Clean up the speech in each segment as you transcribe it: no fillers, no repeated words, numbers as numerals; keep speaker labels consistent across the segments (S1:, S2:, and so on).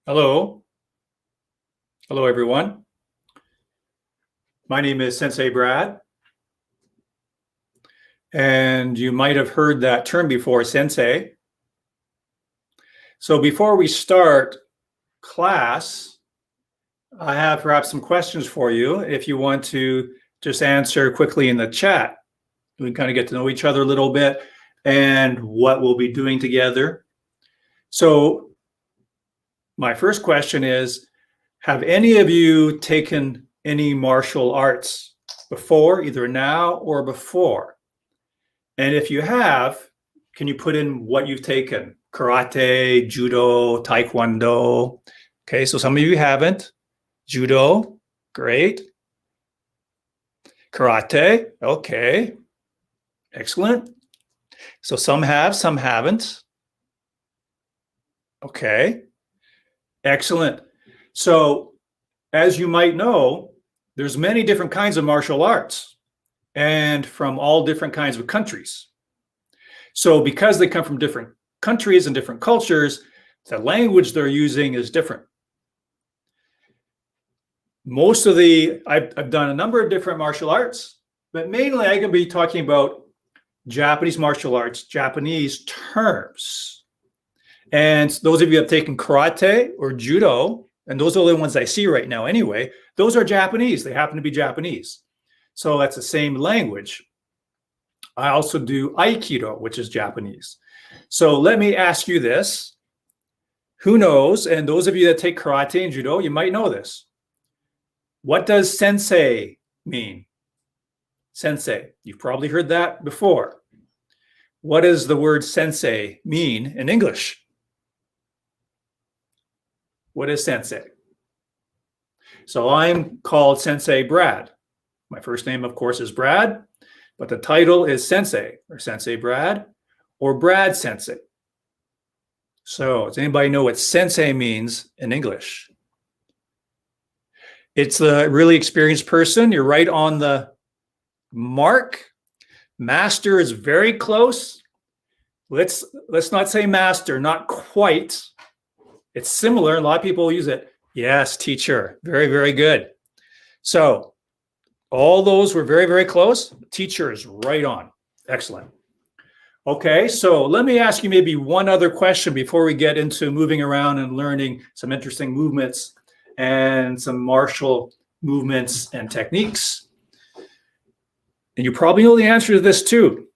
S1: Hello. Hello, everyone. My name is Sensei Brad. And you might have heard that term before, sensei. So before we start class, I have perhaps some questions for you. If you want to just answer quickly in the chat, we can kind of get to know each other a little bit and what we'll be doing together. So my first question is, have any of you taken any martial arts before, either now or before? And if you have, can you put in what you've taken? Karate, judo, taekwondo. Okay, so some of you haven't. Judo, great. Karate, okay. Excellent. So some have, some haven't. Okay. Excellent. So as you might know, there's many different kinds of martial arts and from all different kinds of countries. So because they come from different countries and different cultures, the language they're using is different. I've done a number of different martial arts, but mainly I'm going to be talking about Japanese martial arts, Japanese terms. And those of you who have taken karate or judo, and those are the ones I see right now anyway, those are Japanese. They happen to be Japanese. So that's the same language. I also do Aikido, which is Japanese. So let me ask you this. Who knows, and those of you that take karate and judo, you might know this. What does sensei mean? Sensei. You've probably heard that before. What does the word sensei mean in English? What is sensei? So I'm called Sensei Brad. My first name, of course, is Brad, but the title is Sensei or Sensei Brad or Brad Sensei. So does anybody know what sensei means in English? It's a really experienced person. You're right on the mark. Master is very close. Let's not say master, not quite. It's similar. A lot of people use it. Yes, teacher. Very, very good. So all those were very, very close. Teacher is right on. Excellent. Okay, so let me ask you maybe one other question before we get into moving around and learning some interesting movements and some martial movements and techniques. And you probably know the answer to this too.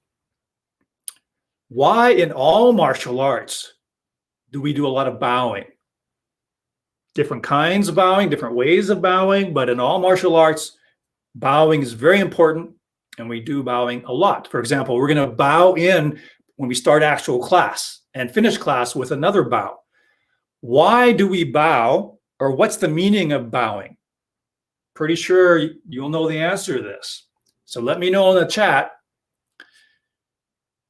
S1: Why in all martial arts do we do a lot of bowing? Different kinds of bowing, different ways of bowing, but in all martial arts, bowing is very important, and we do bowing a lot. For example, we're going to bow in when we start actual class and finish class with another bow. Why do we bow, or what's the meaning of bowing? Pretty sure you'll know the answer to this. So let me know in the chat,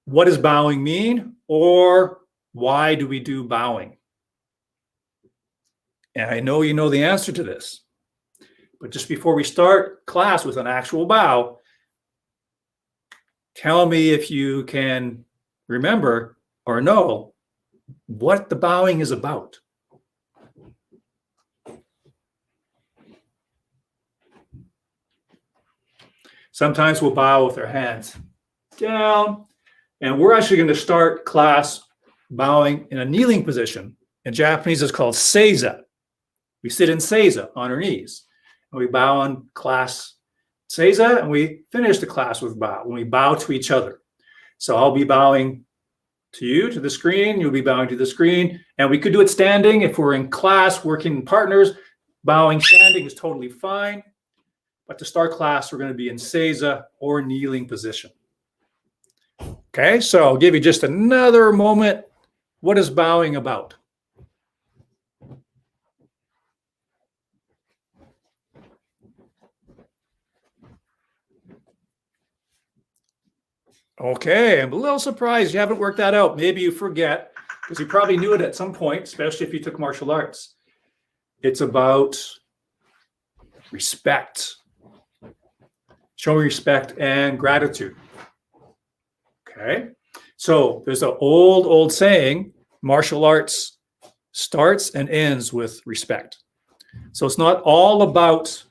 S1: what does bowing mean, or why do we do bowing? And I know you know the answer to this, but just before we start class with an actual bow, tell me if you can remember or know what the bowing is about. Sometimes we'll bow with our hands down, and we're actually going to start class bowing in a kneeling position. In Japanese, it's called seiza. We sit in seiza on our knees, and we bow on class seiza, and we finish the class with bow, when we bow to each other. So I'll be bowing to you, to the screen, you'll be bowing to the screen, and we could do it standing. If we're in class, working in partners, bowing standing is totally fine. But to start class, we're going to be in seiza or kneeling position. Okay, so I'll give you just another moment. What is bowing about? Okay, I'm a little surprised you haven't worked that out. Maybe you forget because you probably knew it at some point, especially if you took martial arts. It's about respect, showing respect and gratitude. Okay, so there's an old saying, martial arts starts and ends with respect. So it's not all about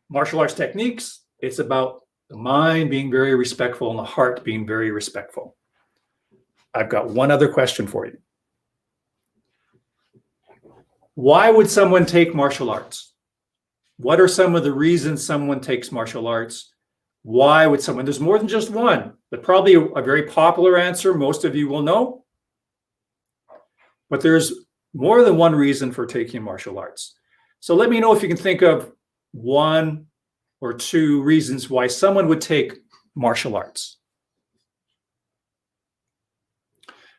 S1: martial arts techniques. It's about the mind being very respectful and the heart being very respectful. I've got one other question for you. Why would someone take martial arts? What are some of the reasons someone takes martial arts? Why would someone? There's more than just one, but probably a very popular answer most of you will know. But there's more than one reason for taking martial arts. So let me know if you can think of one or two reasons why someone would take martial arts.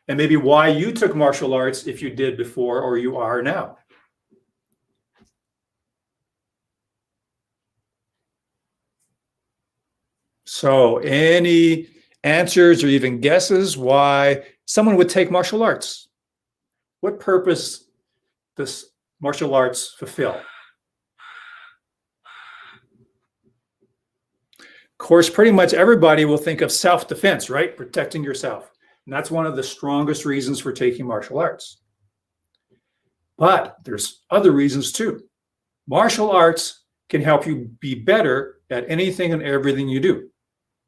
S1: And maybe why you took martial arts if you did before or you are now. So any answers or even guesses why someone would take martial arts? What purpose does martial arts fulfill? Of course, pretty much everybody will think of self-defense, right? Protecting yourself. And that's one of the strongest reasons for taking martial arts. But there's other reasons too. Martial arts can help you be better at anything and everything you do.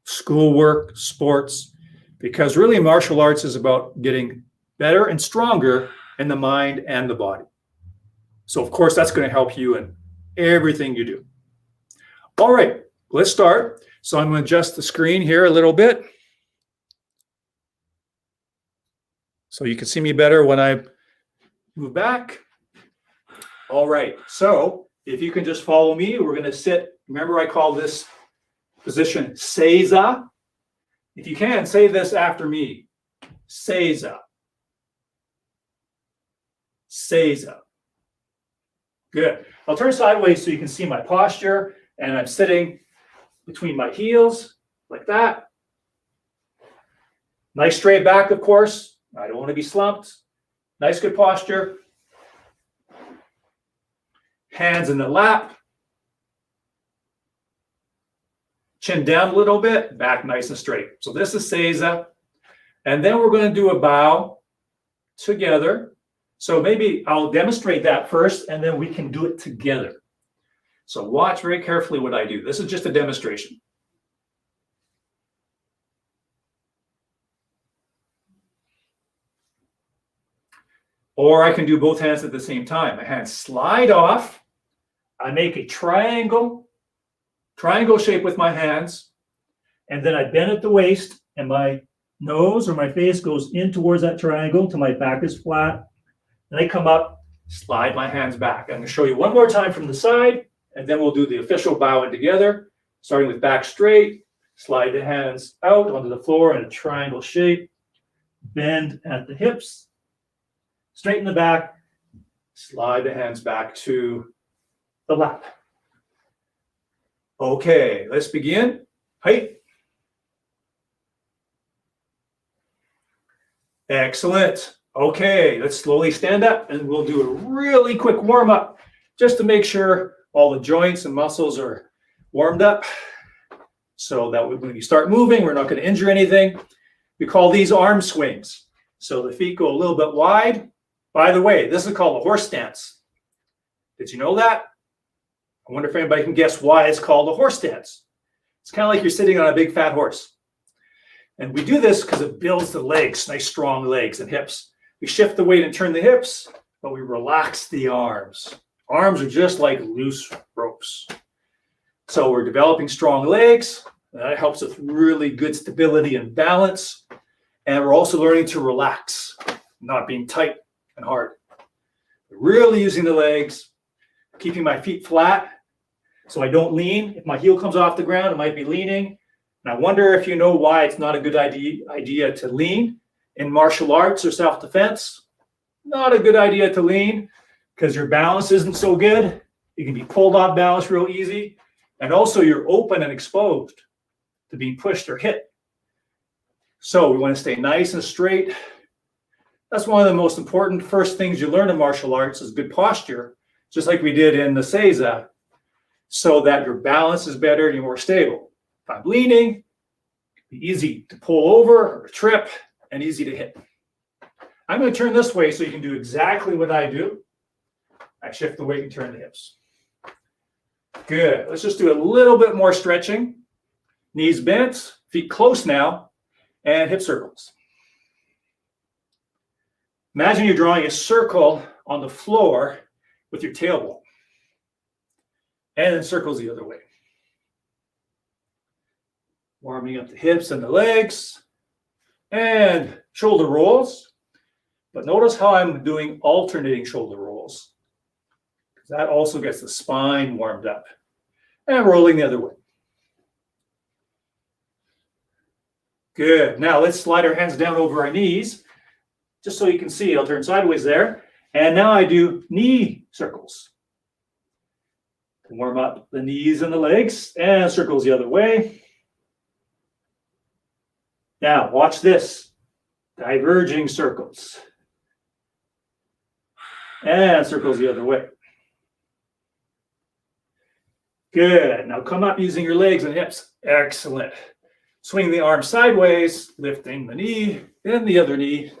S1: Schoolwork, sports, because really martial arts is about getting better and stronger in the mind and the body. So of course, that's going to help you in everything you do. All right, let's start. So I'm going to adjust the screen here a little bit so you can see me better when I move back. All right, so if you can just follow me, we're going to sit. Remember, I call this position Seiza. If you can, say this after me. Seiza. Seiza. Good. I'll turn sideways so you can see my posture, and I'm sitting between my heels like that. Nice straight back, of course. I don't want to be slumped. Nice, good posture. Hands in the lap. Chin down a little bit, back nice and straight. So this is Seiza. And then we're going to do a bow together. So maybe I'll demonstrate that first, and then we can do it together. So watch very carefully what I do. This is just a demonstration. Or I can do both hands at the same time. My hands slide off. I make a triangle shape with my hands, and then I bend at the waist, and my nose or my face goes in towards that triangle till my back is flat. And I come up, slide my hands back. I'm going to show you one more time from the side, and then we'll do the official bowing together, starting with back straight, slide the hands out onto the floor in a triangle shape, bend at the hips, straighten the back, slide the hands back to the lap. Okay, let's begin. Height. Excellent. Okay, let's slowly stand up, and we'll do a really quick warm up just to make sure all the joints and muscles are warmed up so that when we start moving, we're not going to injure anything. We call these arm swings. So the feet go a little bit wide. By the way, this is called a horse stance. Did you know that? I wonder if anybody can guess why it's called a horse stance. It's kind of like you're sitting on a big fat horse. And we do this because it builds the legs, nice strong legs and hips. We shift the weight and turn the hips, but we relax the arms. Arms are just like loose ropes. So we're developing strong legs. That helps with really good stability and balance. And we're also learning to relax, not being tight and hard. Really using the legs, keeping my feet flat so I don't lean. If my heel comes off the ground, it might be leaning. And I wonder if you know why it's not a good idea to lean in martial arts or self-defense. Not a good idea to lean because your balance isn't so good. You can be pulled off balance real easy. And also you're open and exposed to being pushed or hit. So we want to stay nice and straight. That's one of the most important first things you learn in martial arts is good posture, just like we did in the Seiza, so that your balance is better and you're more stable. If I'm leaning, it'd be easy to pull over or trip and easy to hit. I'm going to turn this way so you can do exactly what I do. I shift the weight and turn the hips. Good. Let's just do a little bit more stretching. Knees bent, feet close now, and hip circles. Imagine you're drawing a circle on the floor with your tailbone. And then circles the other way. Warming up the hips and the legs. And shoulder rolls. But notice how I'm doing alternating shoulder rolls. That also gets the spine warmed up. And rolling the other way. Good. Now let's slide our hands down over our knees. Just so you can see, I'll turn sideways there. And now I do knee circles. Warm up the knees and the legs. And circles the other way. Now watch this. Diverging circles. And circles the other way. Good. Now come up using your legs and hips. Excellent. Swing the arm sideways, lifting the knee, then the other knee.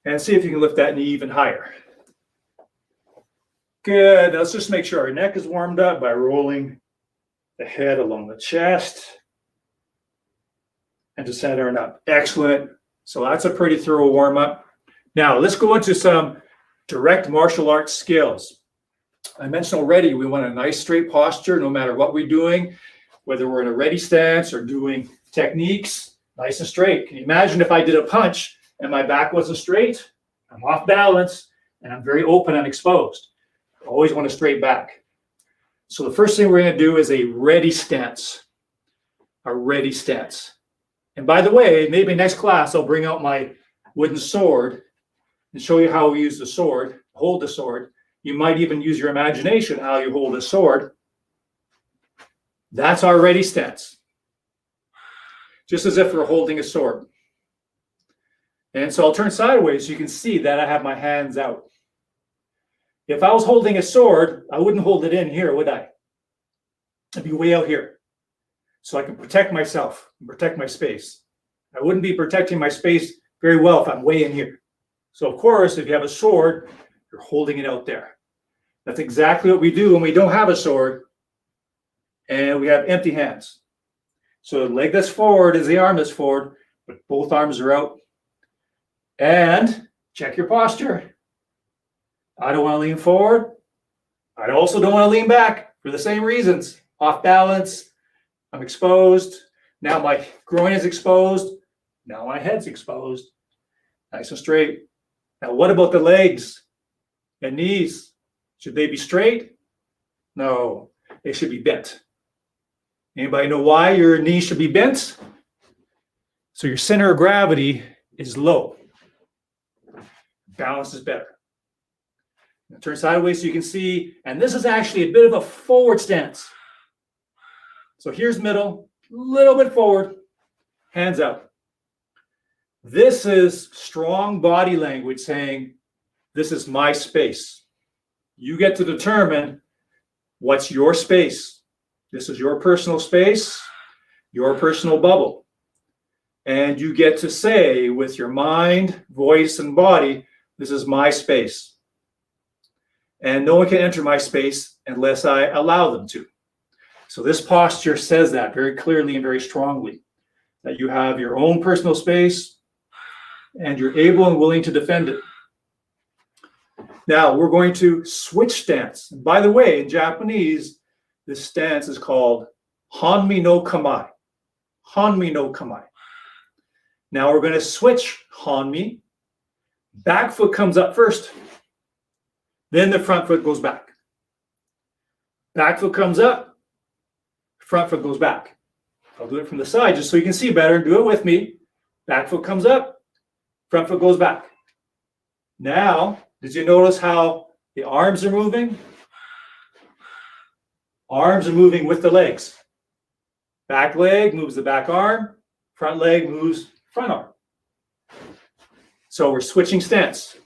S1: And see if you can lift that knee even higher. Good. Now let's just make sure our neck is warmed up by rolling the head along the chest. And just centering up. Excellent. So that's a pretty thorough warm up. Now let's go into some direct martial arts skills. I mentioned already we want a nice straight posture no matter what we're doing, whether we're in a ready stance or doing techniques, nice and straight. Can you imagine if I did a punch and my back wasn't straight? I'm off balance and I'm very open and exposed. I always want a straight back. So the first thing we're going to do is a ready stance. A ready stance. And by the way, maybe next class I'll bring out my wooden sword and show you how we use the sword, hold the sword. You might even use your imagination how you hold a sword. That's our ready stance. Just as if we're holding a sword. And so I'll turn sideways so you can see that I have my hands out. If I was holding a sword, I wouldn't hold it in here, would I? I'd be way out here. So I can protect myself and protect my space. I wouldn't be protecting my space very well if I'm way in here. So of course, if you have a sword, you're holding it out there. That's exactly what we do when we don't have a sword and we have empty hands. So the leg that's forward is the arm that's forward, but both arms are out. And check your posture. I don't want to lean forward. I also don't want to lean back for the same reasons. Off balance. I'm exposed. Now my groin is exposed. Now my head's exposed. Nice and straight. Now what about the legs and knees? Should they be straight? No, they should be bent. Anybody know why your knees should be bent? So your center of gravity is low. Balance is better. Now turn sideways so you can see, and this is actually a bit of a forward stance. So here's middle, a little bit forward, hands out. This is strong body language saying, this is my space. You get to determine what's your space. This is your personal space, your personal bubble. And you get to say with your mind, voice, and body, this is my space. And no one can enter my space unless I allow them to. So this posture says that very clearly and very strongly, that you have your own personal space and you're able and willing to defend it. Now we're going to switch stance. And by the way, in Japanese, this stance is called Hanmi no Kamae. Hanmi no Kamae. Now we're going to switch Hanmi. Back foot comes up first. Then the front foot goes back. Back foot comes up. Front foot goes back. I'll do it from the side just so you can see better. Do it with me. Back foot comes up. Front foot goes back. Now, did you notice how the arms are moving? Arms are moving with the legs. Back leg moves the back arm. Front leg moves front arm. So we're switching stance.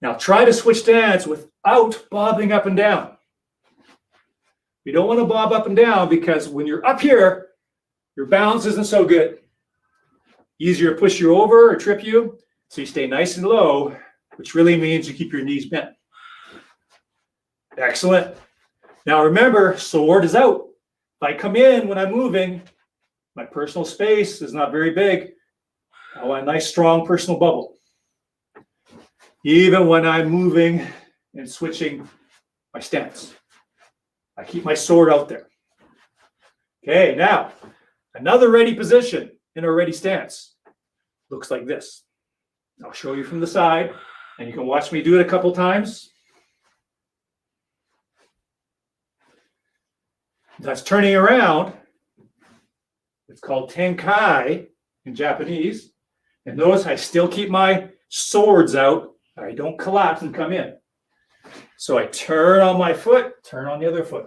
S1: Now try to switch stance without bobbing up and down. You don't want to bob up and down because when you're up here, your balance isn't so good. Easier to push you over or trip you. So you stay nice and low, which really means you keep your knees bent. Excellent. Now remember, sword is out. If I come in when I'm moving, my personal space is not very big. I want a nice, strong personal bubble. Even when I'm moving and switching my stance, I keep my sword out there. Okay, now, another ready position in a ready stance looks like this. I'll show you from the side, and you can watch me do it a couple times. That's turning around. It's called Tenkai in Japanese. And notice I still keep my swords out. I don't collapse and come in. So I turn on my foot, turn on the other foot.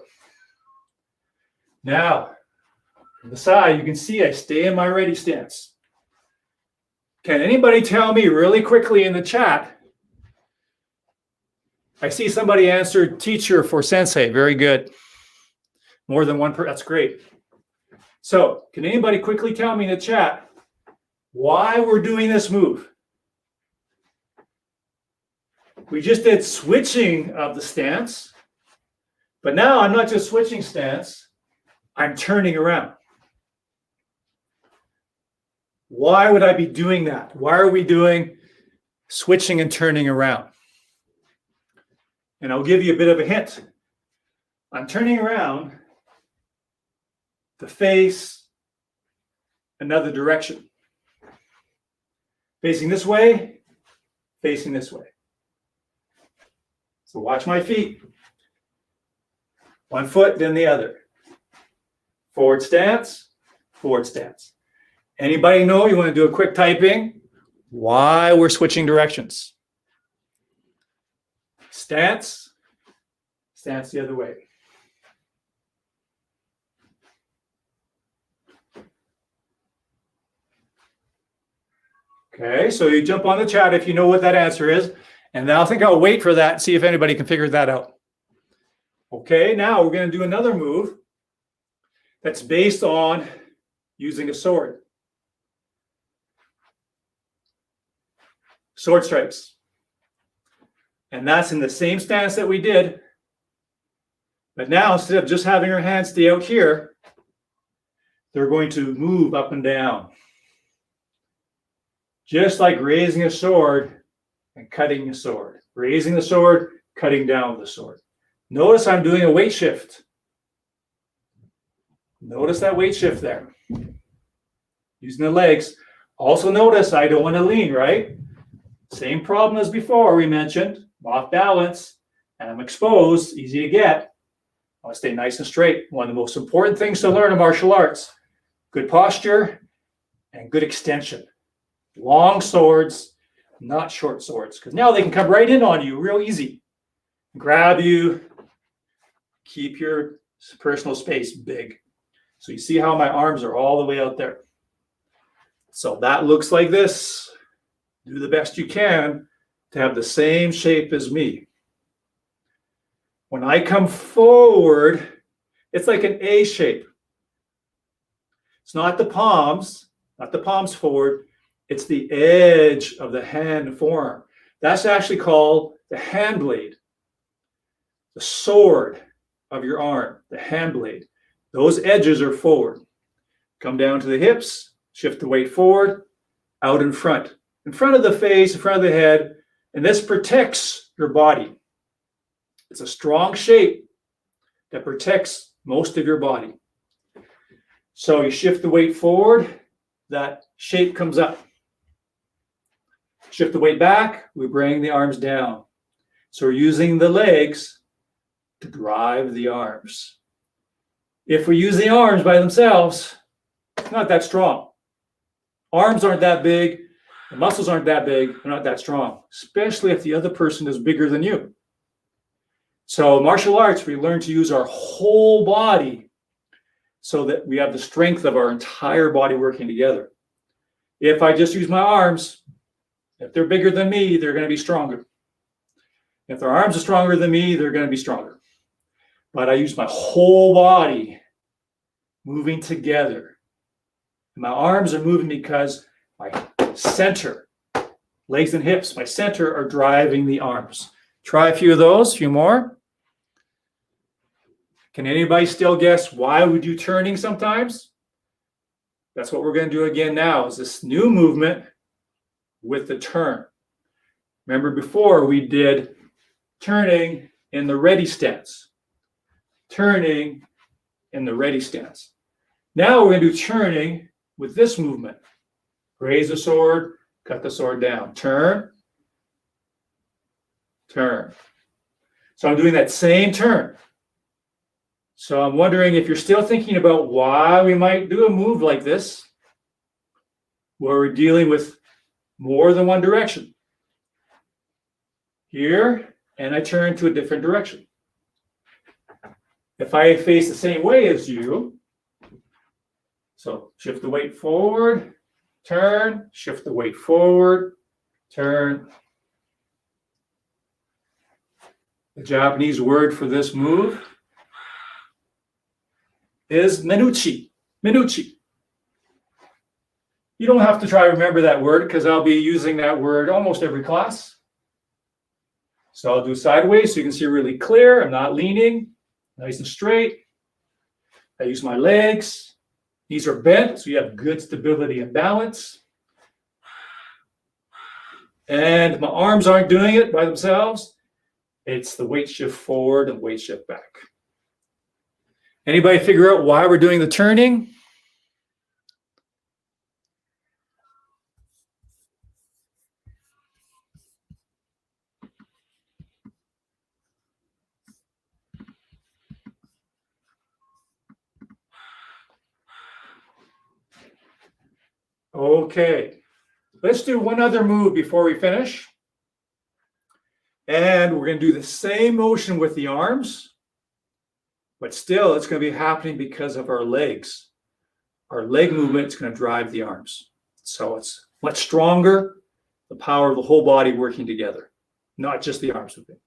S1: Now, from the side, you can see I stay in my ready stance. Can anybody tell me really quickly in the chat? I see somebody answered teacher for sensei. Very good. More than one person. That's great. So, can anybody quickly tell me in the chat why we're doing this move? We just did switching of the stance, but now I'm not just switching stance, I'm turning around. Why would I be doing that? Why are we doing switching and turning around? And I'll give you a bit of a hint. I'm turning around to face another direction. Facing this way, facing this way. So watch my feet. One foot, then the other. Forward stance, forward stance. Anybody know, you want to do a quick typing, why we're switching directions? Stance, stance the other way. Okay, so you jump on the chat if you know what that answer is. And I think I'll wait for that and see if anybody can figure that out. Okay, now we're going to do another move that's based on using a sword. Sword strikes. And that's in the same stance that we did. But now, instead of just having our hands stay out here, they're going to move up and down. Just like raising a sword and cutting a sword. Raising the sword, cutting down the sword. Notice I'm doing a weight shift. Notice that weight shift there. Using the legs. Also notice I don't want to lean, right? Same problem as before we mentioned. I'm off balance and I'm exposed, easy to get. I want to stay nice and straight. One of the most important things to learn in martial arts. Good posture and good extension. Long swords, not short swords, because now they can come right in on you real easy. Grab you, keep your personal space big. So you see how my arms are all the way out there. So that looks like this. Do the best you can to have the same shape as me. When I come forward, it's like an A shape. It's not the palms forward. It's the edge of the hand and forearm. That's actually called the hand blade. The sword of your arm, the hand blade. Those edges are forward. Come down to the hips, shift the weight forward, out in front of the face, in front of the head, and this protects your body. It's a strong shape that protects most of your body. So you shift the weight forward, that shape comes up. Shift the weight back, we bring the arms down. So we're using the legs to drive the arms. If we use the arms by themselves, it's not that strong. Arms aren't that big, the muscles aren't that big, they're not that strong, especially if the other person is bigger than you. So martial arts, we learn to use our whole body. so that we have the strength of our entire body working together. If I just use my arms, if they're bigger than me, they're going to be stronger. If their arms are stronger than me, they're going to be stronger. But I use my whole body moving together. My arms are moving because my center, legs and hips, my center are driving the arms. Try a few of those, a few more. Can anybody still guess why we do turning sometimes? That's what we're going to do again now, is this new movement with the turn. Remember before we did turning in the ready stance. Turning in the ready stance. Now we're going to do turning with this movement. Raise the sword, cut the sword down. Turn, turn. So I'm doing that same turn. So I'm wondering if you're still thinking about why we might do a move like this, where we're dealing with more than one direction. Here, and I turn to a different direction. If I face the same way as you, so shift the weight forward, turn, shift the weight forward, turn. The Japanese word for this move is menuchi. Menuchi. You don't have to try to remember that word because I'll be using that word almost every class. So I'll do sideways so you can see really clear. I'm not leaning, nice and straight. I use my legs. These are bent, so you have good stability and balance. And my arms aren't doing it by themselves. It's the weight shift forward and weight shift back. Anybody figure out why we're doing the turning? Okay, let's do one other move before we finish. And we're going to do the same motion with the arms, but still it's going to be happening because of our legs. Our leg movement is going to drive the arms. So it's much stronger, the power of the whole body working together, not just the arms moving.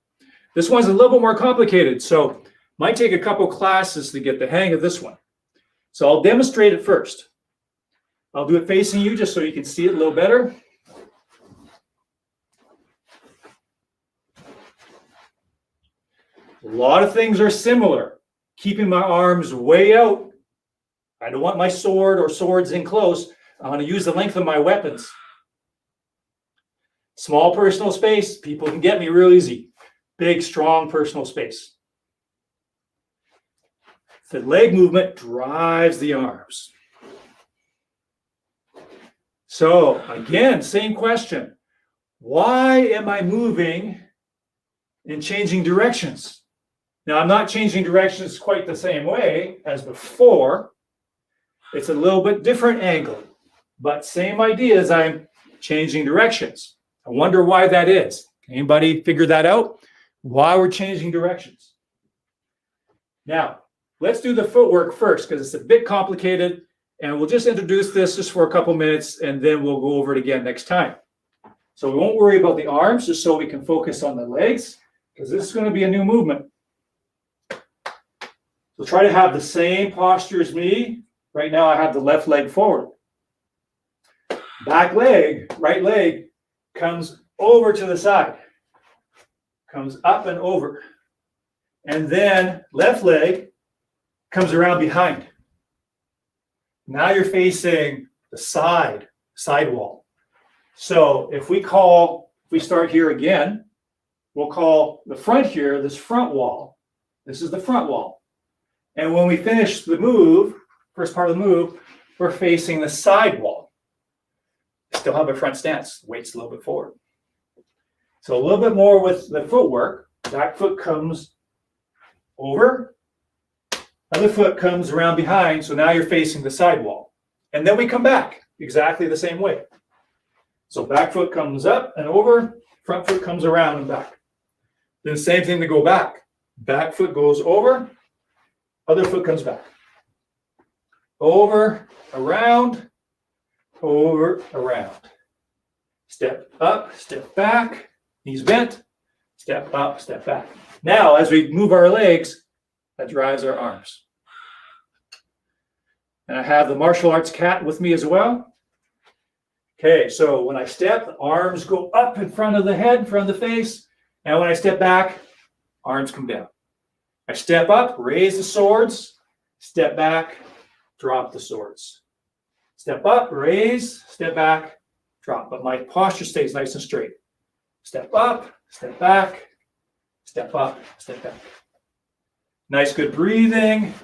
S1: This one's a little bit more complicated, so might take a couple classes to get the hang of this one. So I'll demonstrate it first. I'll do it facing you just so you can see it a little better. A lot of things are similar. Keeping my arms way out. I don't want my sword or swords in close. I want to use the length of my weapons. Small personal space, people can get me real easy. Big, strong personal space. The leg movement drives the arms. So again, same question. Why am I moving and changing directions? Now, I'm not changing directions quite the same way as before. It's a little bit different angle, but same idea as I'm changing directions. I wonder why that is. Anybody figure that out? Why we're changing directions? Now, let's do the footwork first because it's a bit complicated. And we'll just introduce this just for a couple minutes, and then we'll go over it again next time. So we won't worry about the arms, just so we can focus on the legs, because this is going to be a new movement. So try to have the same posture as me. Right now I have the left leg forward. Back leg, right leg, comes over to the side. Comes up and over. And then left leg comes around behind. Now you're facing the side wall. So if we start here again, we'll call the front here, this front wall. This is the front wall. And when we finish the move, first part of the move, we're facing the side wall. Still have a front stance, weight's a little bit forward. So a little bit more with the footwork. Back foot comes over. Other foot comes around behind, so now you're facing the side wall. And then we come back exactly the same way. So back foot comes up and over, front foot comes around and back. Then same thing to go back. Back foot goes over, other foot comes back. over, around, over, around. Step up, step back, knees bent, step up, step back. Now, as we move our legs, that drives our arms. And I have the martial arts cat with me as well. Okay, so when I step, the arms go up in front of the head, in front of the face. And when I step back, arms come down. I step up, raise the swords, step back, drop the swords. Step up, raise, step back, drop. But my posture stays nice and straight. Step up, step back, step up, step back. Nice, good breathing.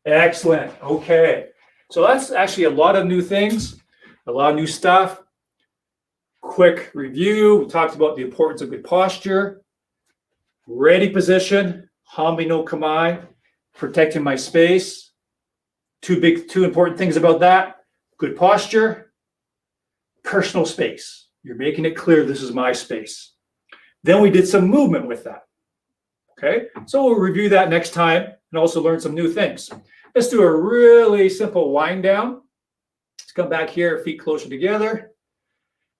S1: Excellent. Okay. So that's actually a lot of new things, a lot of new stuff. Quick review. We talked about the importance of good posture, ready position, Hami no Kamai, protecting my space. Two important things about that. Good posture, personal space. You're making it clear this is my space. Then we did some movement with that. Okay, so we'll review that next time and also learn some new things. Let's do a really simple wind down. Let's come back here, feet closer together,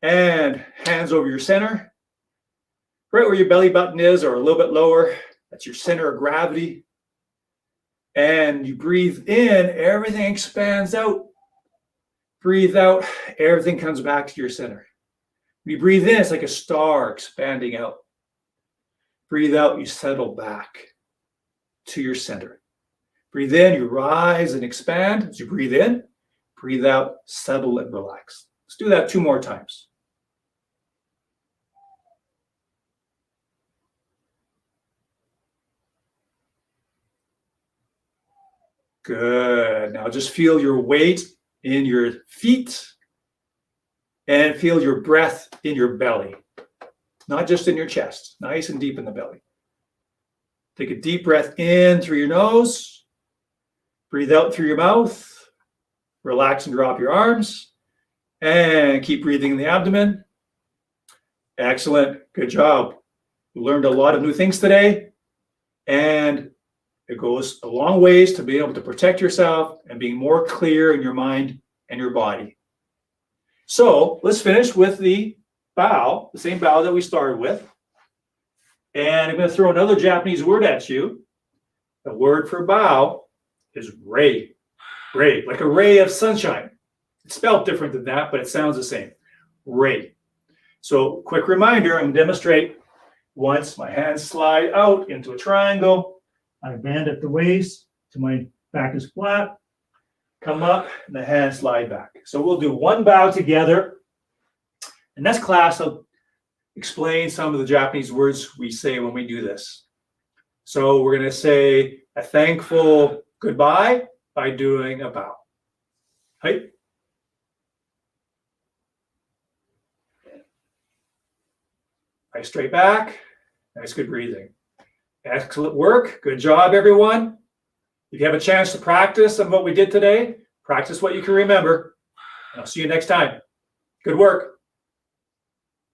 S1: and hands over your center. Right where your belly button is, or a little bit lower. That's your center of gravity. And you breathe in, everything expands out. Breathe out, everything comes back to your center. When you breathe in, it's like a star expanding out. Breathe out, you settle back to your center. Breathe in, you rise and expand. As you breathe in, breathe out, settle and relax. Let's do that 2 more times. Good. Now just feel your weight in your feet and feel your breath in your belly, not just in your chest, nice and deep in the belly. Take a deep breath in through your nose, breathe out through your mouth, relax and drop your arms, and keep breathing in the abdomen. Excellent. Good job. We learned a lot of new things today, and it goes a long ways to being able to protect yourself and being more clear in your mind and your body. So let's finish with the bow, the same bow that we started with. And I'm going to throw another Japanese word at you. The word for bow is ray. Ray, like a ray of sunshine. It's spelled different than that, but it sounds the same. Ray. So quick reminder, I'm going to demonstrate once my hands slide out into a triangle. I bend at the waist till my back is flat. Come up and the hands slide back. So we'll do one bow together. And next class, I'll explain some of the Japanese words we say when we do this. So we're going to say a thankful goodbye by doing a bow. Right? Nice straight back. Nice good breathing. Excellent work. Good job, everyone. If you have a chance to practice some of what we did today, practice what you can remember. And I'll see you next time. Good work.